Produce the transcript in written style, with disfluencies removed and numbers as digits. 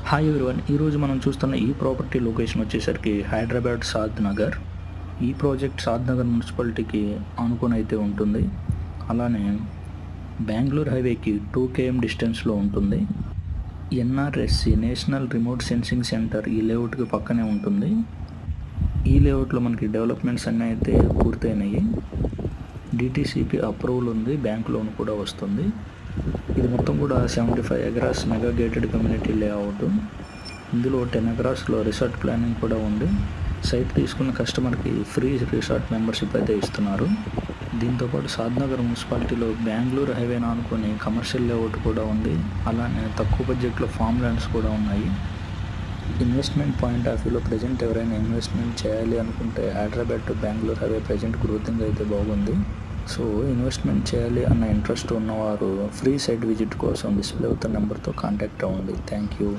Hi everyone, ఈరోజు మనం చూస్తున్న ఈ ప్రాపర్టీ లొకేషన్ వచ్చేసరికి హైదరాబాద్ సాద్ నగర్. ఈ ప్రాజెక్ట్ సాద్ నగర్ మున్సిపాలిటీకి ఆనుకొని అయితే ఉంటుంది. అలానే బెంగళూరు హైవేకి 2 km డిస్టెన్స్లో ఉంటుంది. NRSC national remote sensing centre ఈ లేఅవుట్కి పక్కనే ఉంటుంది. ఈ లేఅవుట్లో మనకి డెవలప్మెంట్స్ అన్నీ అయితే పూర్తయినాయి. డిటీసీపీ అప్రూవల్ ఉంది, బ్యాంక్ లోన్ కూడా వస్తుంది. ఇది మొత్తం కూడా 75 acres mega gated community layout. ఇందులో 10 acresలో రిసార్ట్ ప్లానింగ్ కూడా ఉంది. సైట్ తీసుకున్న కస్టమర్కి ఫ్రీ రిసార్ట్ మెంబర్షిప్ అయితే ఇస్తున్నారు. దీంతోపాటు సాద్నగర్ మున్సిపాలిటీలో బెంగళూరు హైవేను ఆనుకొని కమర్షియల్ లేఅవుట్ కూడా ఉంది. అలానే తక్కువ బడ్జెట్లో ఫామ్ ల్యాండ్స్ కూడా ఉన్నాయి. ఇన్వెస్ట్మెంట్ పాయింట్ ఆఫ్ వ్యూలో ప్రజెంట్ ఎవరైనా ఇన్వెస్ట్మెంట్ చేయాలి అనుకుంటే Hyderabad to Bengaluru highway present గ్రోతింగ్ అయితే బాగుంది. సో ఇన్వెస్ట్మెంట్ చేయాలి అన్న ఇంట్రెస్ట్ ఉన్నవారు ఫ్రీ సైట్ విజిట్ కోసం డిస్ప్లే అవుతున్న నెంబర్తో కాంటాక్ట్ అవ్వండి. Thank you.